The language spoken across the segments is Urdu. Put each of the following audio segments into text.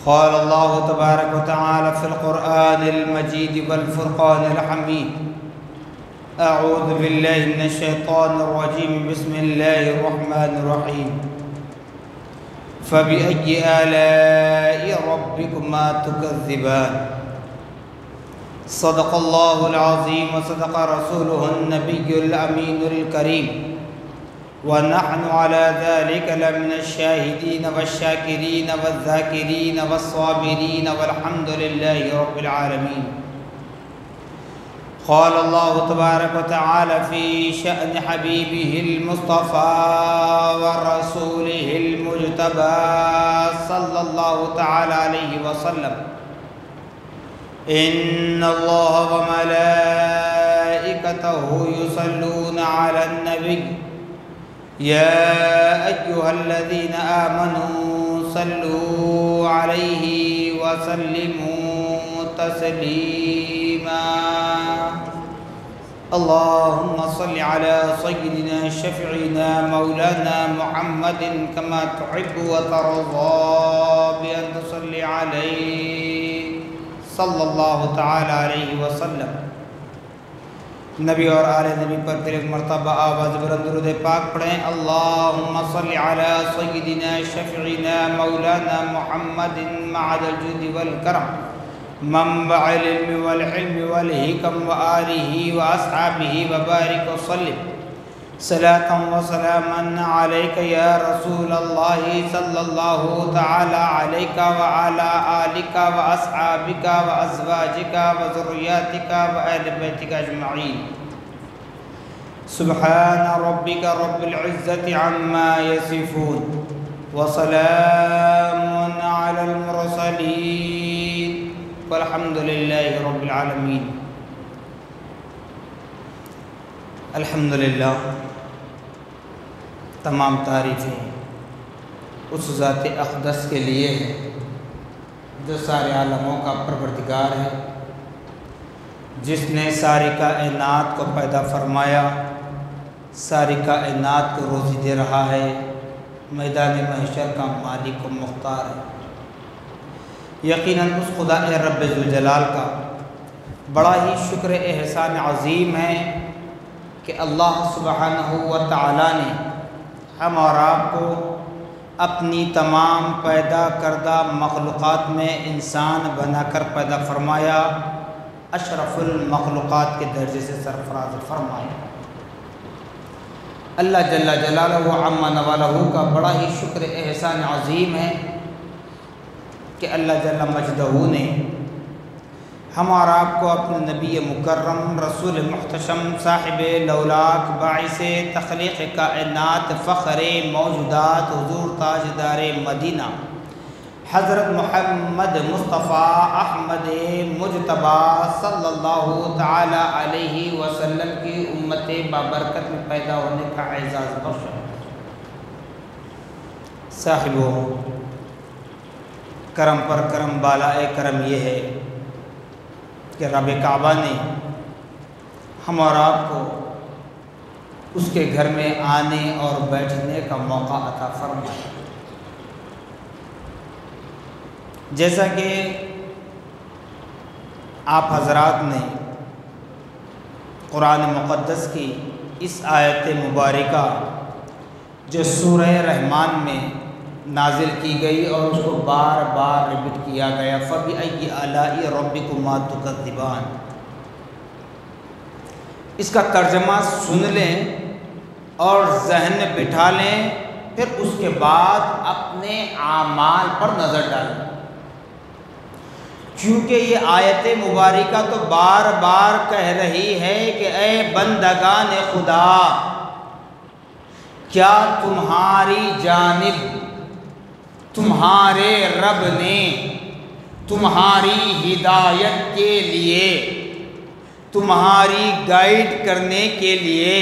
قال الله تبارك وتعالى في القرآن المجيد والفرقان الحميد أعوذ بالله من الشيطان الرجيم بسم الله الرحمن الرحيم فبأي آلاء ربكما تكذبان صدق الله العظيم وصدق رسوله النبي الأمين الكريم ونحن على ذلك لمن الشاهدين والشاكرين والذاكرين والصابرين والحمد لله رب العالمين. قال الله تبارك وتعالى في شأن حبيبه المصطفى ورسوله المجتبى صلى الله تعالى عليه وسلم إن الله وملائكته يصلون على النبي يا أيها الذين آمنوا صلوا عليه وسلموا تسليما. اللهم صل على سيدنا شفيعنا مولانا محمد كما تحب وترضى بأن تصلي عليه صلی اللہ تعالی علیہ وسلم. نبی اور آل نبی پر پھر ایک مرتبہ آواز بلند درود پاک پڑھیں. اللہم صلی علی سیدنا شفیعنا مولانا محمد معد الجود والکرم منبع العلم والحلم والحکم وآلہ واصحابہ وبارک وسلم صلاة وسلاما علیک یا رسول اللہ صلی اللہ تعالی علیک وعلا آلک واصحابک وازواجک وذریاتک وآل بیتک اجمعین. سبحان ربک رب العزة عما یصفون وسلام علی المرسلین والحمد للہ رب العالمین. الحمدللہ تمام تعریفیں اس ذات اقدس کے لیے ہیں جو سارے عالموں کا پروردگار ہے، جس نے ساری کائنات کو پیدا فرمایا، ساری کائنات کو روزی دے رہا ہے، میدان محشر کا مالک و مختار ہے. یقیناً اس خدا رب ذوالجلال کا بڑا ہی شکر احسان عظیم ہے کہ اللہ سبحانہ و تعالیٰ نے ہم اور آپ کو اپنی تمام پیدا کردہ مخلوقات میں انسان بنا کر پیدا فرمایا، اشرف المخلوقات کے درجے سے سرفراز فرمایا. اللہ جل جلالہ عم نوالہ کا بڑا ہی شکر احسان عظیم ہے کہ اللہ جل مجدہ نے ہم اور آپ کو اپنے نبی مکرم رسول محتشم صاحب لولاک باعث تخلیق کائنات فخر موجودات حضور تاجدار مدینہ حضرت محمد مصطفیٰ احمد مجتبی صلی اللہ تعالی علیہ وسلم کی امت بابرکت میں پیدا ہونے کا اعزاز بخشا. صاحبو کرم پر کرم بالائے کرم یہ ہے کہ رب کعبہ نے ہم اور آپ کو اس کے گھر میں آنے اور بیٹھنے کا موقع عطا فرمایا. جیسا کہ آپ حضرات نے قرآن مقدس کی اس آیت مبارکہ جو سورہ رحمان میں نازل کی گئی اور اس کو بار بار ریپیٹ کیا گیا، فَبِأَيِّ آلَاءِ رَبِّكُمَا تُكَذِّبَانِ، اس کا ترجمہ سن لیں اور ذہن میں بٹھا لیں، پھر اس کے بعد اپنے اعمال پر نظر ڈالیں. کیونکہ یہ آیت مبارکہ تو بار بار کہہ رہی ہے کہ اے بندگان خدا، کیا تمہاری جانب تمہارے رب نے تمہاری ہدایت کے لیے، تمہاری گائیڈ کرنے کے لیے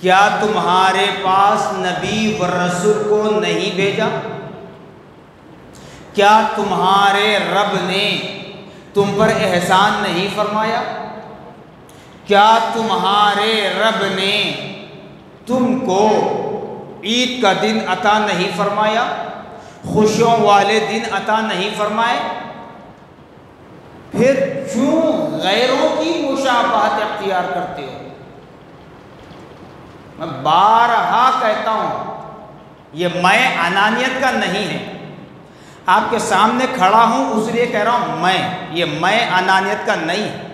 کیا تمہارے پاس نبی و رسول کو نہیں بھیجا؟ کیا تمہارے رب نے تم پر احسان نہیں فرمایا؟ کیا تمہارے رب نے تم کو عید کا دن عطا نہیں فرمایا؟ خوشیوں والے دن عطا نہیں فرمائے؟ پھر کیوں غیروں کی مشابہت اختیار کرتے ہو؟ میں بارہا کہتا ہوں یہ میں انانیت کا نہیں ہے، آپ کے سامنے کھڑا ہوں اس لیے کہہ رہا ہوں یہ میں انانیت کا نہیں ہے،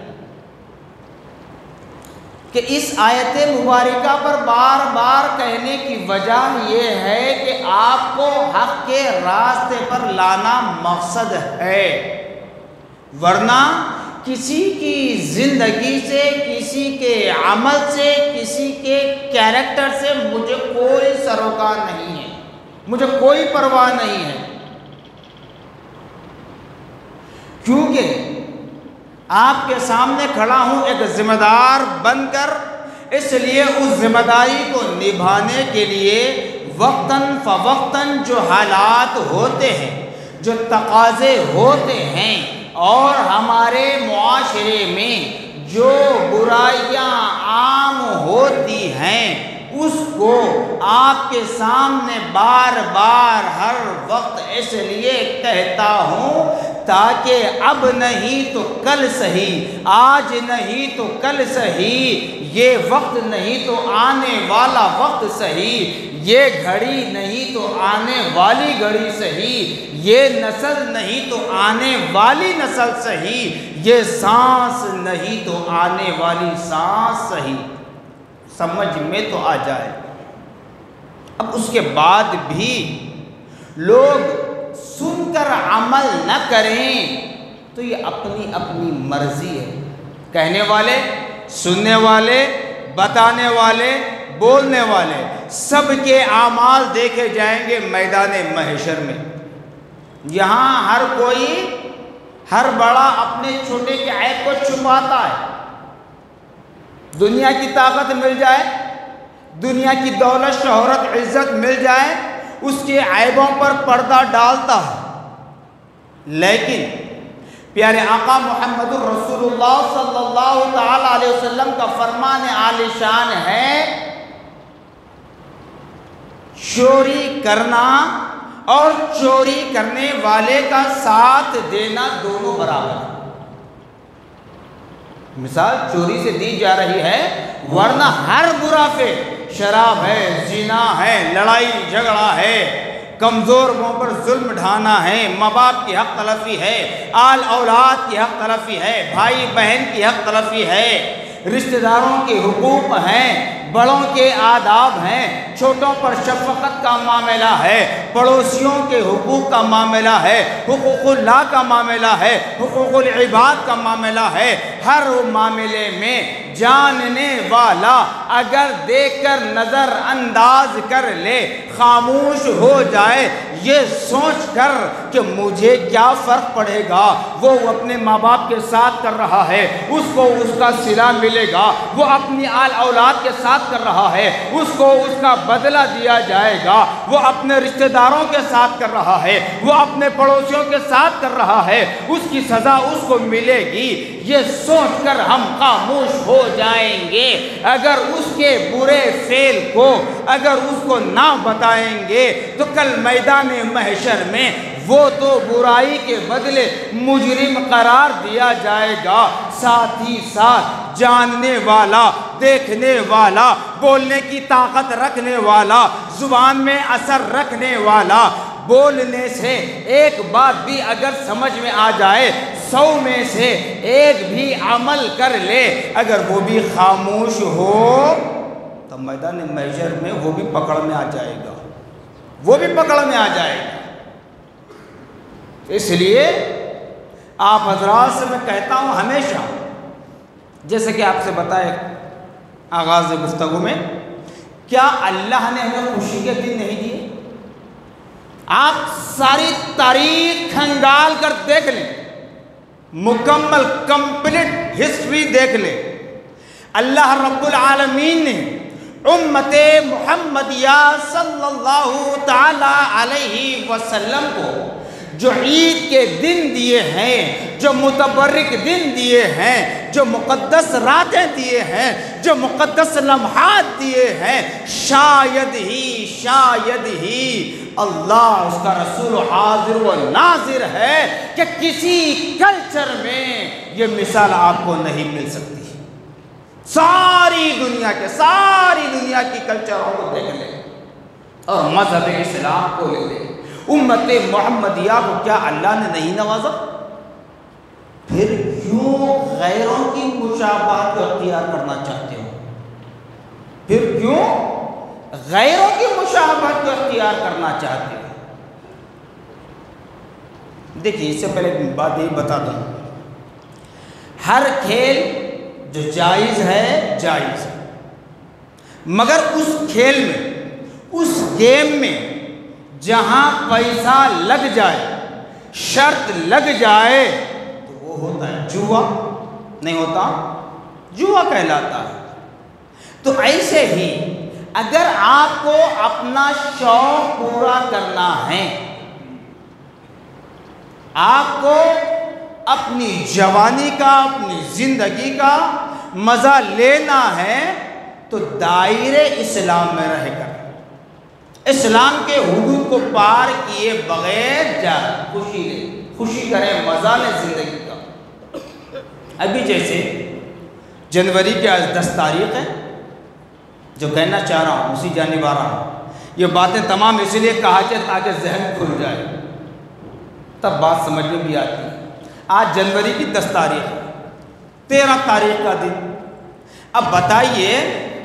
کہ اس آیت مبارکہ پر بار بار کہنے کی وجہ یہ ہے کہ آپ کو حق کے راستے پر لانا مقصد ہے، ورنہ کسی کی زندگی سے، کسی کے عمل سے، کسی کے کیریکٹر سے مجھے کوئی سروکار نہیں ہے، مجھے کوئی پرواہ نہیں ہے، کیونکہ آپ کے سامنے کھڑا ہوں ایک ذمہ دار بن کر، اس لیے اس ذمہ داری کو نبھانے کے لیے وقتاً فوقتاً جو حالات ہوتے ہیں، جو تقاضے ہوتے ہیں، اور ہمارے معاشرے میں جو برائیاں عام ہوتی ہیں اس کو آپ کے سامنے بار بار ہر وقت اس لیے کہتا ہوں تاکہ اب نہیں تو کل صحیح، آج نہیں تو کل صحیح، یہ وقت نہیں تو آنے والا وقت صحیح، یہ گھڑی نہیں تو آنے والی گھڑی صحیح، یہ نسل نہیں تو آنے والی نسل صحیح، یہ سانس نہیں تو آنے والی سانس صحیح، سمجھ میں تو آ جائے۔ اب اس کے بعد بھی لوگ سن کر عمل نہ کریں تو یہ اپنی اپنی مرضی ہے، کہنے والے، سننے والے، بتانے والے، بولنے والے، سب کے اعمال دیکھے جائیں گے میدان محشر میں۔ یہاں ہر کوئی، ہر بڑا اپنے چھوٹے کے عیب کو چھپاتا ہے، دنیا کی طاقت مل جائے، دنیا کی دولت، شہرت، عزت مل جائے، اس کے عیبوں پر پردہ ڈالتا ہے، لیکن پیارے آقا محمد الرسول اللہ صلی اللہ تعالی علیہ وسلم کا فرمان عالی شان ہے، چوری کرنا اور چوری کرنے والے کا ساتھ دینا دونوں برابر ہیں۔ مثال چوری سے دی جا رہی ہے، ورنہ ہر برا فعل، شراب ہے، زنا ہے، لڑائی جھگڑا ہے، کمزوروں پر ظلم ڈھانا ہے، ماں باپ کی حق تلفی ہے، آل اولاد کی حق تلفی ہے، بھائی بہن کی حق تلفی ہے، رشتہ داروں کے حقوق ہیں، بڑوں کے آداب ہیں، چھوٹوں پر شفقت کا معاملہ ہے، پڑوسیوں کے حقوق کا معاملہ ہے، حقوق اللہ کا معاملہ ہے، حقوق العباد کا معاملہ ہے۔ ہر معاملے میں جاننے والا اگر دیکھ کر نظر انداز کر لے، خاموش ہو جائے، یہ سوچ کر کہ مجھے کیا فرق پڑے گا، وہ اپنے ماں باپ کے ساتھ کر رہا ہے، اس کو اس کا صلہ ملے گا، وہ اپنی آل اولاد کے ساتھ کر رہا ہے، اس کو اس کا بدلہ دیا جائے گا، وہ اپنے رشتہ داروں کے ساتھ کر رہا ہے، وہ اپنے پڑوسیوں کے ساتھ کر رہا ہے، اس کی سزا اس کو ملے گی، یہ سوچ کر ہم خاموش ہو جائیں گے۔ اگر اس کے برے فعل کو، اگر اس کو نہ بتائیں گے تو کل میدان محشر میں وہ تو برائی کے بدلے مجرم قرار دیا جائے گا، ساتھ ہی ساتھ جاننے والا، دیکھنے والا، بولنے کی طاقت رکھنے والا، زبان میں اثر رکھنے والا، بولنے سے ایک بات بھی اگر سمجھ میں آ جائے، 100 میں سے ایک بھی عمل کر لے، اگر وہ بھی خاموش ہو تو میدان محشر میں وہ بھی پکڑ میں آ جائے گا، وہ بھی پکڑ میں آ جائے گا۔ اس لیے آپ حضرات سے میں کہتا ہوں ہمیشہ، جیسے کہ آپ سے بتائے آغاز گفتگو میں، کیا اللہ نے ہمیں خوشی کے دن نہیں دیے؟ آپ ساری تاریخ کھنگال کر دیکھ لیں، مکمل کمپلیٹ ہسٹری دیکھ لیں، اللہ رب العالمین نے امت محمدیہ صلی اللہ تعالی علیہ وسلم کو جو عید کے دن دیے ہیں، جو متبرک دن دیے ہیں، جو مقدس راتیں دیے ہیں، جو مقدس لمحات دیے ہیں، شاید ہی اللہ اس کا رسول حاضر و ناظر ہے کہ کسی کلچر میں یہ مثال آپ کو نہیں مل سکتی۔ ساری دنیا کی کلچروں کو دیکھ لیں اور مذہب اسلام کو لے لیں، امت محمدیہ کو کیا اللہ نے نہیں نوازا؟ پھر کیوں غیروں کی مشابہت کو اختیار کرنا چاہتے ہو؟ پھر کیوں غیروں کی مشابہت کو اختیار کرنا چاہتے ہو؟ دیکھیے، اس سے پہلے بات یہ بتا دوں، ہر کھیل جو جائز ہے جائز ہے، مگر اس کھیل میں، اس گیم میں جہاں پیسہ لگ جائے، شرط لگ جائے تو وہ ہوتا ہے جوا، نہیں ہوتا؟ جوا کہلاتا ہے۔ تو ایسے ہی اگر آپ کو اپنا شوق پورا کرنا ہے، آپ کو اپنی جوانی کا، اپنی زندگی کا مزہ لینا ہے تو دائرے اسلام میں رہ کر، اسلام کے حدود کو پار کیے بغیر جا خوشی کریں، مزہ لیں زندگی کا۔ ابھی جیسے جنوری کے آج 10 تاریخ ہے، جو کہنا چاہ رہا ہوں اسی جانب آ رہا ہوں، یہ باتیں تمام اس لیے کہا کہ تاکہ ذہن کھل جائے، تب بات سمجھ میں بھی آتی ہے۔ آج جنوری کی 10 تاریخ ہے، 13 تاریخ کا دن۔ اب بتائیے،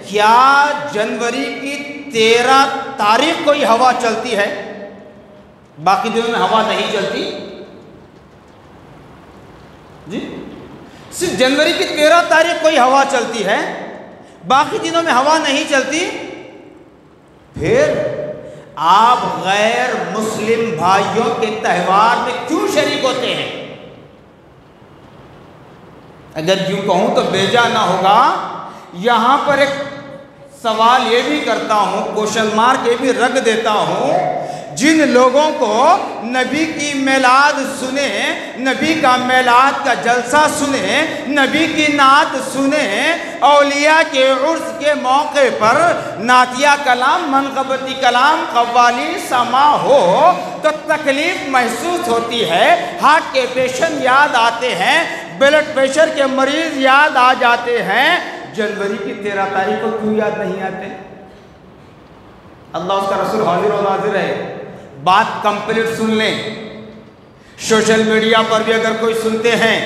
کیا جنوری کی 13 تاریخ کو یہ ہوا چلتی ہے؟ باقی دنوں میں ہوا نہیں چلتی؟ جی، صرف جنوری کی 13 تاریخ کو یہ ہوا چلتی ہے، باقی دنوں میں ہوا نہیں چلتی؟ پھر آپ غیر مسلم بھائیوں کے تہوار میں کیوں شریک ہوتے ہیں؟ اگر یوں کہوں تو بیجا نہ ہوگا۔ یہاں پر ایک سوال یہ بھی کرتا ہوں، کوشچن مارک یہ بھی رکھ دیتا ہوں، جن لوگوں کو نبی کی میلاد سنیں، نبی کا میلاد کا جلسہ سنیں، نبی کی نعت سنیں، اولیاء کے عرس کے موقع پر نعتیہ کلام، منقبتی کلام، قوالی سما ہو تو تکلیف محسوس ہوتی ہے، ہارٹ کے پیشنٹ یاد آتے ہیں، بلڈ پریشر کے مریض یاد آ جاتے ہیں۔ جنوری کی 13 تاریخ کو کیوں یاد نہیں آتے؟ اللہ اس کا رسول حاضر و ناظر ہے۔ بات کمپلیٹ سن لیں، سوشل میڈیا پر بھی اگر کوئی سنتے ہیں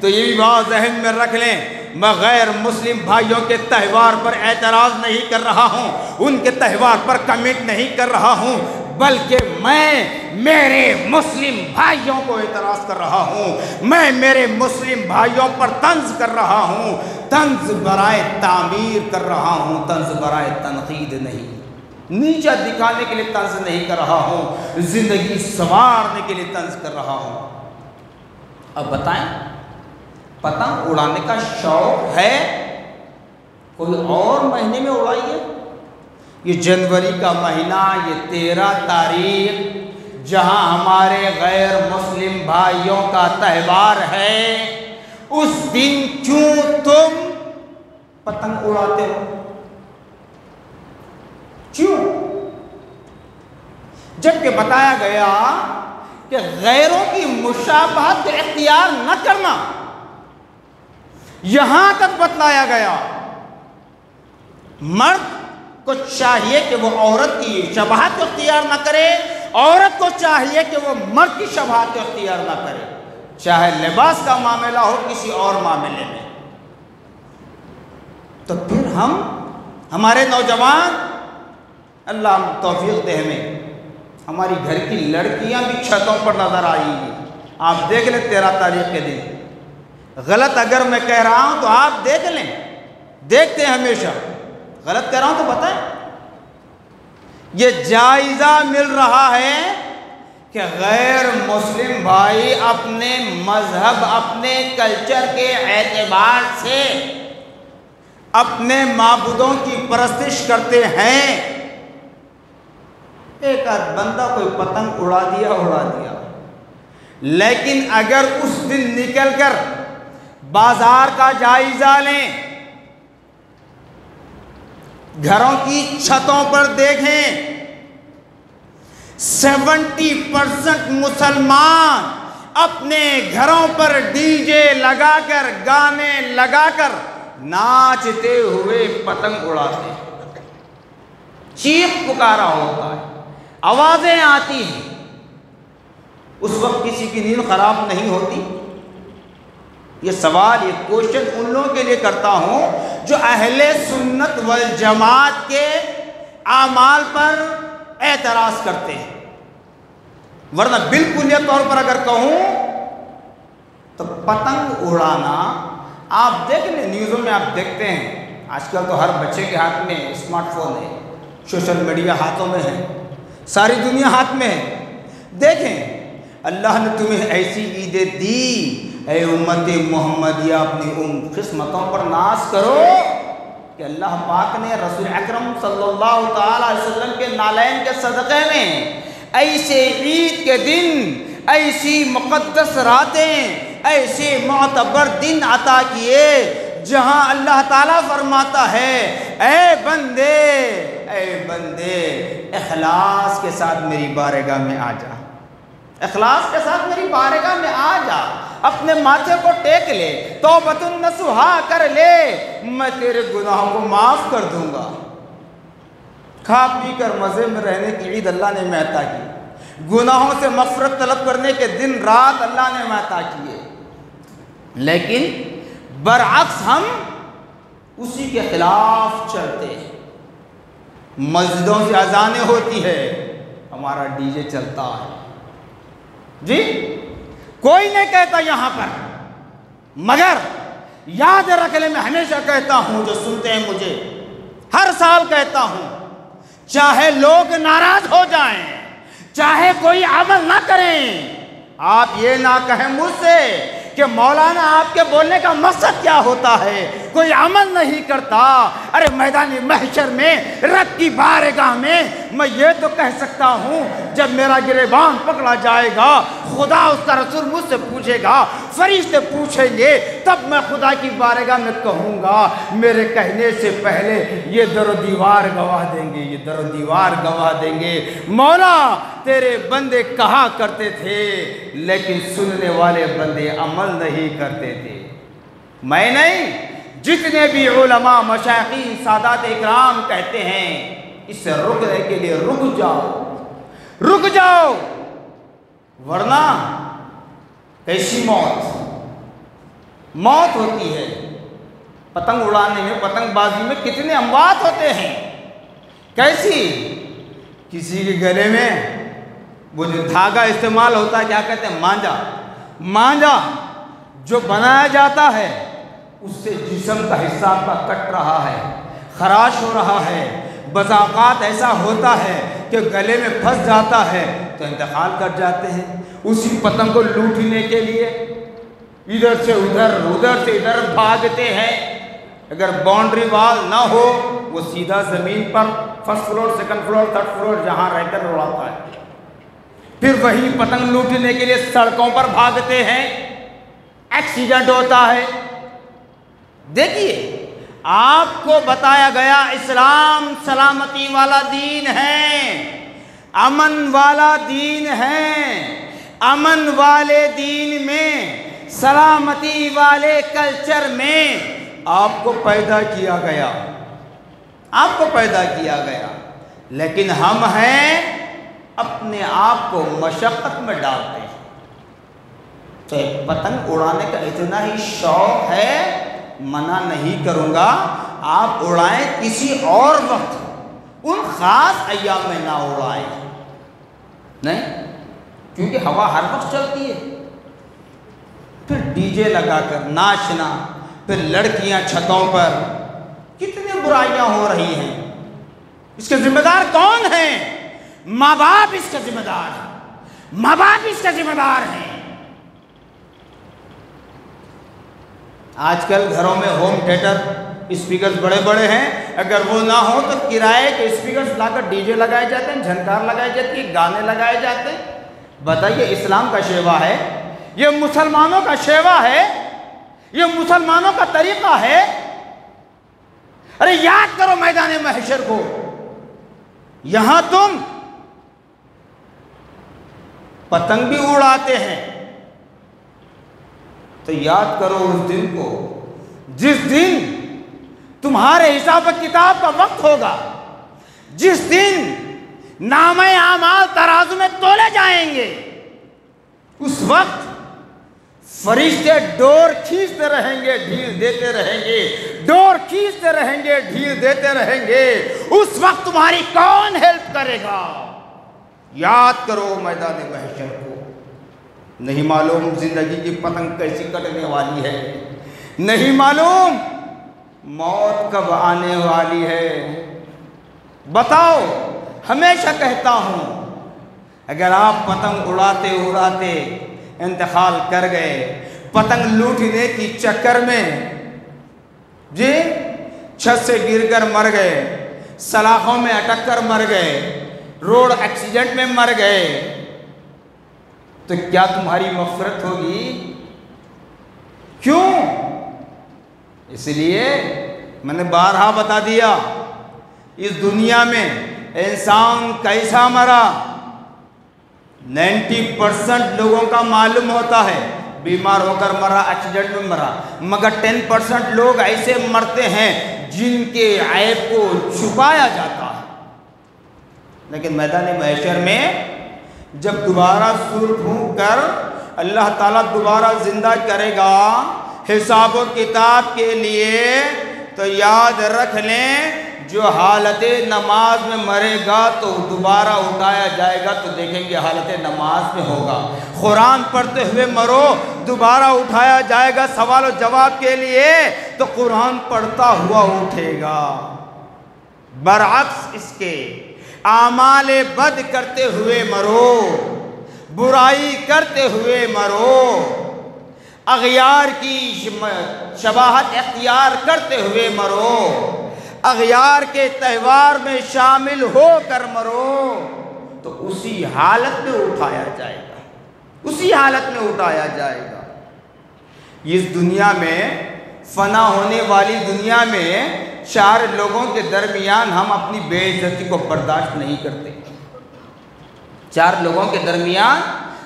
تو یہ بھی بات ذہن میں رکھ لیں، میں غیر مسلم بھائیوں کے تہوار پر اعتراض نہیں کر رہا ہوں، ان کے تہوار پر کمنٹ نہیں کر رہا ہوں، بلکہ میں میرے مسلم بھائیوں کو اعتراض کر رہا ہوں، میں میرے مسلم بھائیوں پر طنز کر رہا ہوں، طنز برائے تعمیر کر رہا ہوں، طنز برائے تنقید نہیں، نیچا دکھانے کے لیے طنز نہیں کر رہا ہوں، زندگی سنوارنے کے لیے طنز کر رہا ہوں۔ اب بتائیں، پتنگ اڑانے کا شوق ہے؟ کوئی اور مہینے میں اڑائیے۔ یہ جنوری کا مہینہ، یہ 13 تاریخ جہاں ہمارے غیر مسلم بھائیوں کا تہوار ہے، اس دن کیوں تم پتنگ اڑاتے ہو؟ کیوں؟ جبکہ بتایا گیا کہ غیروں کی مشابہت کو اختیار نہ کرنا، یہاں تک بتلایا گیا مرد کو چاہیے کہ وہ عورت کی شباہت کو اختیار نہ کرے، عورت کو چاہیے کہ وہ مرد کی شباہت کو اختیار نہ کرے، چاہے لباس کا معاملہ ہو کسی اور معاملے میں۔ تو پھر ہمارے نوجوان، اللہ توفیق دے ہمیں، ہماری گھر کی لڑکیاں بھی چھتوں پر نظر آئی ہیں۔ آپ دیکھ لیں 13 تاریخ کے دن، غلط اگر میں کہہ رہا ہوں تو آپ دیکھ لیں، دیکھتے ہیں ہمیشہ، غلط کہہ رہا ہوں تو بتائیں۔ یہ جائزہ مل رہا ہے کہ غیر مسلم بھائی اپنے مذہب، اپنے کلچر کے اعتبار سے اپنے معبودوں کی پرستش کرتے ہیں۔ ایک آدھ بندہ کوئی پتنگ اڑا دیا، لیکن اگر اس دن نکل کر بازار کا جائزہ لیں، گھروں کی چھتوں پر دیکھیں، 70% مسلمان اپنے گھروں پر ڈی جے لگا کر، گانے لگا کر ناچتے ہوئے پتنگ اڑاتے ہیں، چیخ پکارا ہوتا ہے، آوازیں آتی ہیں، اس وقت کسی کی نیند خراب نہیں ہوتی؟ یہ سوال، یہ کوشچن ان لوگوں کے لیے کرتا ہوں جو اہل سنت والجماعت کے اعمال پر اعتراض کرتے ہیں۔ ورنہ بالکل یہ طور پر اگر کہوں تو پتنگ اڑانا، آپ دیکھ لیں نیوزوں میں، آپ دیکھتے ہیں آج کل تو ہر بچے کے ہاتھ میں اسمارٹ فون ہے، سوشل میڈیا ہاتھوں میں ہے، ساری دنیا ہاتھ میں ہے۔ دیکھیں اللہ نے تمہیں ایسی عیدیں دی، اے امت محمدیہ اپنی ان قسمتوں پر ناز کرو کہ اللہ پاک نے رسول اکرم صلی اللہ تعالی علیہ وسلم کے نالین کے صدقے میں ایسے عید کے دن، ایسی مقدس راتیں، ایسے معتبر دن عطا کیے جہاں اللہ تعالیٰ فرماتا ہے اے بندے اخلاص کے ساتھ میری بارگاہ میں آ جا، اخلاص کے ساتھ میری بارگاہ میں آ جا، اپنے ماتھے کو ٹیک لے، توبۃ نصوحا کر لے، میں تیرے گناہوں کو معاف کر دوں گا۔ کھا پی کر مزے میں رہنے کی عید اللہ نے ہمیں عطا کی، گناہوں سے مغفرت طلب کرنے کے دن رات اللہ نے ہمیں عطا کیے، لیکن برعکس ہم اسی کے خلاف چلتے ہیں۔ مسجدوں سے اذانیں ہوتی ہے، ہمارا ڈی جے چلتا ہے، جی کوئی نہیں کہتا یہاں پر، مگر یاد رکھ لیں، میں ہمیشہ کہتا ہوں، جو سنتے ہیں مجھے، ہر سال کہتا ہوں، چاہے لوگ ناراض ہو جائیں، چاہے کوئی عمل نہ کریں، آپ یہ نہ کہیں مجھ سے کہ مولانا آپ کے بولنے کا مقصد کیا ہوتا ہے، کوئی عمل نہیں کرتا۔ ارے میدان محشر میں رب کی بارگاہ میں یہ تو کہہ سکتا ہوں، جب میرا گریبان پکڑا جائے گا، خدا اس کا رسول مجھ سے پوچھے گا، فرشتے پوچھیں گے، تب میں خدا کی بارگاہ میں کہوں گا، میرے کہنے سے پہلے یہ در و دیوار گواہ دیں گے، یہ در و دیوار گواہ دیں گے، مولا تیرے بندے کہا کرتے تھے لیکن سننے والے بندے عمل نہیں کرتے تھے۔ میں نہیں، جتنے بھی علماء، مشائخین، سادات اکرام کہتے ہیں اس سے رکنے کے لیے رک جاؤ، ورنہ کیسی موت ہوتی ہے۔ پتنگ اڑانے میں، پتنگ بازی میں کتنے اموات ہوتے ہیں، کیسی؟ کسی کے گلے میں وہ جو دھاگا استعمال ہوتا ہے، کیا کہتے ہیں، مانجا جو بنایا جاتا ہے، اس سے جسم کا حصہ آپ کا کٹ رہا ہے، خراش ہو رہا ہے، بعض اوقات ایسا ہوتا ہے کہ گلے میں پھنس جاتا ہے تو انتقال کر جاتے ہیں۔ اسی پتنگ کو لوٹنے کے لیے ادھر سے ادھر بھاگتے ہیں، اگر باؤنڈری وال نہ ہو وہ سیدھا زمین پر first floor, second floor, third floor جہاں رہ کر اڑاتا ہے، پھر وہی پتنگ لوٹنے کے لیے سڑکوں پر بھاگتے ہیں، ایکسیڈنٹ ہوتا ہے۔ دیکھیے آپ کو بتایا گیا اسلام سلامتی والا دین ہے، امن والا دین ہے، امن والے دین میں، سلامتی والے کلچر میں آپ کو پیدا کیا گیا، لیکن ہم ہیں اپنے آپ کو مشقت میں ڈالتے ہیں۔ تو پتنگ اڑانے کا اتنا ہی شوق ہے، منع نہیں کروں گا، آپ اڑائیں کسی اور وقت، ان خاص ایام میں نہ اڑائیں، نہیں، کیونکہ ہوا ہر وقت چلتی ہے۔ پھر ڈی جے لگا کر ناچنا، پھر لڑکیاں چھتوں پر، کتنی برائیاں ہو رہی ہیں، اس کے ذمہ دار کون ہیں؟ ماں باپ اس کا ذمہ دار ہے، ماں باپ اس کا ذمہ دار ہیں۔ آج کل گھروں میں ہوم تھیٹر اسپیکرز بڑے بڑے ہیں، اگر وہ نہ ہو تو کرائے کے اسپیکرز لا کر ڈی جے لگائے جاتے ہیں، جھنکار لگائی جاتی ہے، گانے لگائے جاتے ہیں، بتائیے اسلام کا شیوا ہے، یہ مسلمانوں کا شیوا ہے، یہ مسلمانوں کا طریقہ ہے۔ ارے یاد کرو میدان محشر کو، یہاں تم پتنگ بھی اڑاتے ہیں، تو یاد کرو اس دن کو جس دن تمہارے حساب کتاب کا وقت ہوگا، جس دن نامہ اعمال ترازو میں تولے جائیں گے۔ اس وقت فرشتے ڈور کھینچتے رہیں گے، ڈھیل دیتے رہیں گے، ڈور کھینچتے رہیں گے، ڈھیل دیتے رہیں گے۔ اس وقت تمہاری کون ہیلپ کرے گا؟ یاد کرو میدان محشر کو۔ نہیں معلوم زندگی کی پتنگ کیسی کٹنے والی ہے، نہیں معلوم موت کب آنے والی ہے۔ بتاؤ، ہمیشہ کہتا ہوں، اگر آپ پتنگ اڑاتے اڑاتے انتقال کر گئے، پتنگ لوٹنے کی چکر میں جی چھت سے گر کر مر گئے، سلاخوں میں اٹک کر مر گئے، روڈ ایکسیڈنٹ میں مر گئے، تو کیا تمہاری مغفرت ہوگی؟ کیوں؟ اس لیے میں نے بارہا بتا دیا، اس دنیا میں انسان کیسا مرا 90% لوگوں کا معلوم ہوتا ہے، بیمار ہو کر مرا، ایکسیڈنٹ میں مرا، مگر 10% لوگ ایسے مرتے ہیں جن کے عیب کو چھپایا جاتا ہے۔ لیکن میدان محشر میں جب دوبارہ سر پھونک کر اللہ تعالیٰ دوبارہ زندہ کرے گا حساب و کتاب کے لیے، تو یاد رکھ لیں جو حالت نماز میں مرے گا تو دوبارہ اٹھایا جائے گا، تو دیکھیں گے حالت نماز میں ہوگا۔ قرآن پڑھتے ہوئے مرو، دوبارہ اٹھایا جائے گا سوال و جواب کے لیے، تو قرآن پڑھتا ہوا اٹھے گا۔ برعکس اس کے اعمال بد کرتے ہوئے مرو، برائی کرتے ہوئے مرو، اغیار کی شباہت اختیار کرتے ہوئے مرو، اغیار کے تہوار میں شامل ہو کر مرو، تو اسی حالت میں اٹھایا جائے گا، اسی حالت میں اٹھایا جائے گا۔ اس دنیا میں، فنا ہونے والی دنیا میں، چار لوگوں کے درمیان ہم اپنی بے عزتی کو برداشت نہیں کرتے۔ چار لوگوں کے درمیان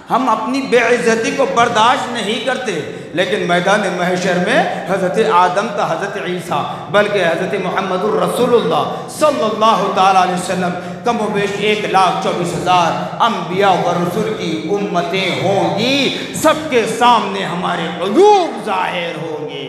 ہم اپنی بے عزتی کو برداشت نہیں کرتے، لیکن میدان محشر میں حضرت آدم تا حضرت عیسیٰ، بلکہ حضرت محمد الرسول اللہ صلی اللہ تعالیٰ علیہ وسلم کم و بیش 1,24,000 انبیاء و رسول کی امتیں ہوں گی، سب کے سامنے ہمارے عیوب ظاہر ہوں گے،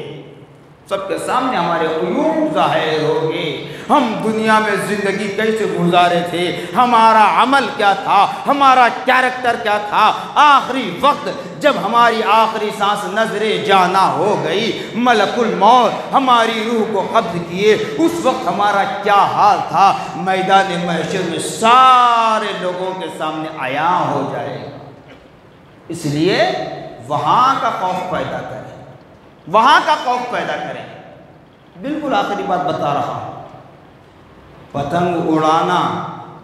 سب کے سامنے ہمارے عیوب ظاہر ہوں گے۔ ہم دنیا میں زندگی کیسے گزارے تھے، ہمارا عمل کیا تھا، ہمارا کیریکٹر کیا تھا، آخری وقت جب ہماری آخری سانس نظر جانا ہو گئی، ملک الموت ہماری روح کو قبض کیے، اس وقت ہمارا کیا حال تھا، میدان محشر میں سارے لوگوں کے سامنے عیاں ہو جائے گا۔ اس لیے وہاں کا خوف پیدا کریں، وہاں کا خوف پیدا کریں۔ بالکل آخری بات بتا رہا ہوں، پتنگ اڑانا،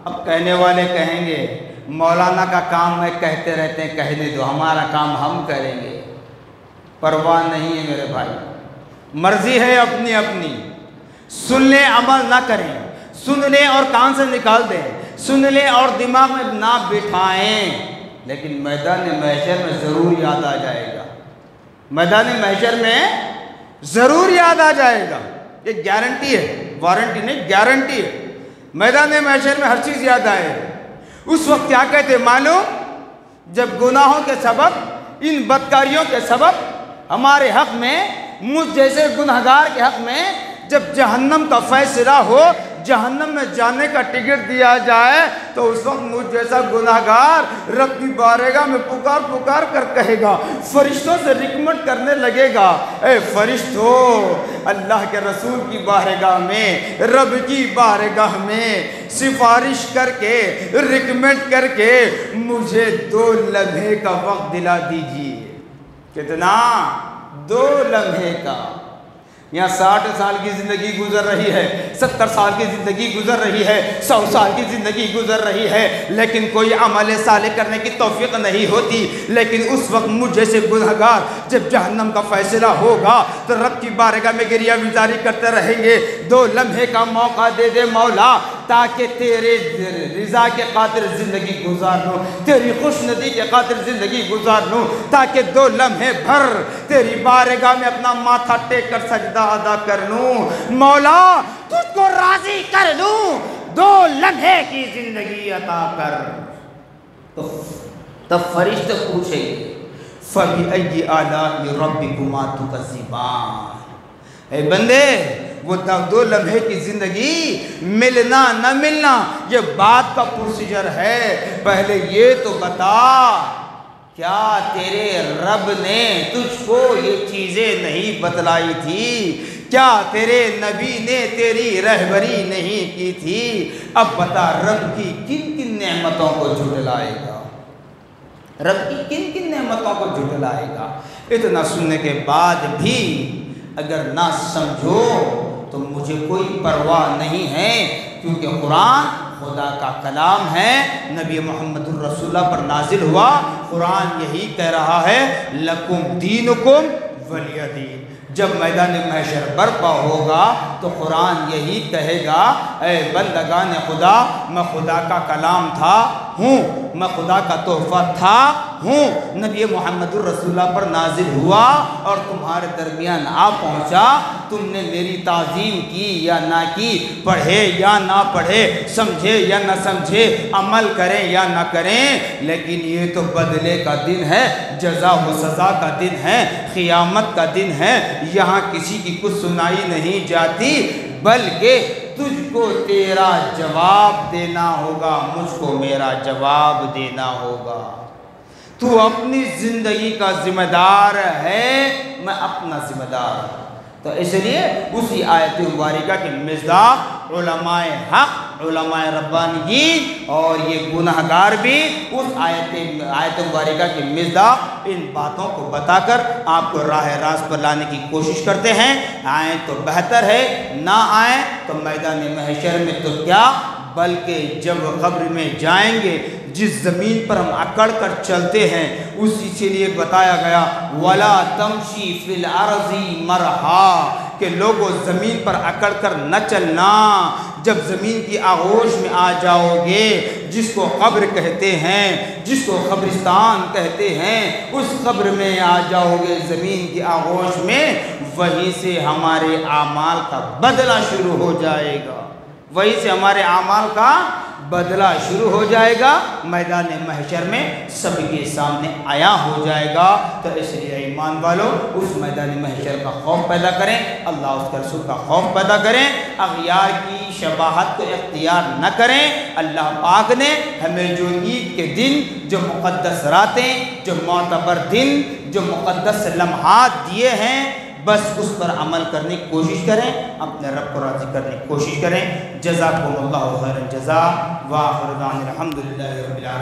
اب کہنے والے کہیں گے مولانا کا کام ہے، کہتے رہتے ہیں، کہنے دو، ہمارا کام ہم کریں گے۔ پرواہ نہیں ہے میرے بھائی، مرضی ہے اپنی اپنی، سن لیں عمل نہ کریں، سن لیں اور کان سے نکال دیں، سن لیں اور دماغ میں نہ بٹھائیں، لیکن میدان محشر میں ضرور یاد آ جائے گا، میدان محشر میں ضرور یاد آ جائے گا، یہ گارنٹی ہے، وارنٹی نہیں، گارنٹی ہے۔ میدان محشر میں ہر چیز یاد آئے۔ اس وقت کیا کہتے معلوم؟ جب گناہوں کے سبب، ان بدکاریوں کے سبب ہمارے حق میں، مجھ جیسے گنہگار کے حق میں جب جہنم کا فیصلہ ہو، جہنم میں جانے کا ٹکٹ دیا جائے، تو اس وقت مجھ جیسا گنہگار رب کی بارگاہ میں پکار پکار کر کہے گا، فرشتوں سے ریکمنڈ کرنے لگے گا، اے فرشتوں، اللہ کے رسول کی بارگاہ میں، رب کی بارگاہ میں سفارش کر کے، ریکمنڈ کر کے مجھے 2 لمحے کا وقت دلا دیجئے۔ کتنا؟ 2 لمحے کا۔ یہاں 60 سال کی زندگی گزر رہی ہے، 70 سال کی زندگی گزر رہی ہے، 100 سال کی زندگی گزر رہی ہے، لیکن کوئی عمل صالح کرنے کی توفیق نہیں ہوتی۔ لیکن اس وقت مجھ جیسے گنہگار جب جہنم کا فیصلہ ہوگا تو رب کی بارگاہ میں گریہ گزاری کرتے رہیں گے، 2 لمحے کا موقع دے دے مولا تاکہ تیرے رضا کے خاطر زندگی گزار لوں، تیری خوش ندی کے خاطر زندگی گزار لوں، تاکہ 2 لمحے بھر تیری بارگاہ میں اپنا ماتھا ٹیک کر سجدہ ادا کر لوں، مولا تجھ کو راضی کر لوں، 2 لمحے کی زندگی عطا کر۔ تب فرشتے پوچھیں گے فَبِأَيِّ آلَاءِ رَبِّكُمَا تُكَذِّبَانِ، اے بندے وہ 2 لمحے کی زندگی ملنا نہ ملنا یہ بات کا پروسیجر ہے، پہلے یہ تو بتا کیا تیرے رب نے تجھ کو یہ چیزیں نہیں بتلائی تھی؟ کیا تیرے نبی نے تیری رہبری نہیں کی تھی؟ اب بتا رب کی کن کن نعمتوں کو جھٹلائے گا، رب کی کن کن نعمتوں کو جھٹلائے گا؟ اتنا سننے کے بعد بھی اگر نہ سمجھو تو مجھے کوئی پرواہ نہیں ہے، کیونکہ قرآن خدا کا کلام ہے، نبی محمد الرسول اللہ پر نازل ہوا، قرآن یہی کہہ رہا ہے لَكُمْ دِينُكُمْ وَلِيَ دِينِ۔ جب میدان محشر برپا ہوگا تو قرآن یہی کہے گا اے بندگان خدا میں خدا کا کلام تھا ہوں، میں خدا کا تحفہ تھا ہوں، نبی محمد الرسول اللہ پر نازل ہوا اور تمہارے درمیان آ پہنچا، تم نے میری تعظیم کی یا نہ کی، پڑھے یا نہ پڑھے، سمجھے یا نہ سمجھے، عمل کریں یا نہ کریں، لیکن یہ تو بدلے کا دن ہے، جزا و سزا کا دن ہے، قیامت کا دن ہے، یہاں کسی کی کچھ سنائی نہیں جاتی، بلکہ تجھ کو تیرا جواب دینا ہوگا، مجھ کو میرا جواب دینا ہوگا۔ تو اپنی زندگی کا ذمہ دار ہے، میں اپنا ذمہ دار ہوں۔ تو اس لیے اسی آیت مبارکہ کے مصداق علماء حق، علماء ربانیین اور یہ گناہگار بھی اس آیت مبارکہ کے مصداق ان باتوں کو بتا کر آپ کو راہ راست پر لانے کی کوشش کرتے ہیں۔ آئیں تو بہتر ہے، نہ آئیں تو میدان محشر میں تو کیا بلکہ جب قبر میں جائیں گے جس زمین پر ہم اکڑ کر چلتے ہیں اسی سے لیے بتایا گیا وَلَا تَمْشِي فِي الْأَرْضِ مَرْحًا، کہ لوگوں زمین پر اکڑ کر نہ چلنا، جب زمین کی آغوش میں آ جاؤ گے، جس کو قبر کہتے ہیں، جس کو قبرستان کہتے ہیں، اس قبر میں آ جاؤ گے زمین کی آغوش میں، وہیں سے ہمارے اعمال کا بدلہ شروع ہو جائے گا، وہیں سے ہمارے اعمال کا بدلہ شروع ہو جائے گا، میدان محشر میں سب کے سامنے عیاں ہو جائے گا۔ تو اس لیے ایمان والو اس میدان محشر کا خوف پیدا کریں، اللہ اس کے رسول کا خوف پیدا کریں، اغیار کی شباہت کو اختیار نہ کریں۔ اللہ پاک نے ہمیں جو عید کے دن، جو مقدس راتیں، جو معتبر دن، جو مقدس لمحات دیے ہیں، بس اس پر عمل کرنے کی کوشش کریں، اپنے رب کو راضی کرنے کی کوشش کریں۔ جزاکم اللہ خیر الجزاء، وآخر دعوانا الحمدللہ رب العالمین۔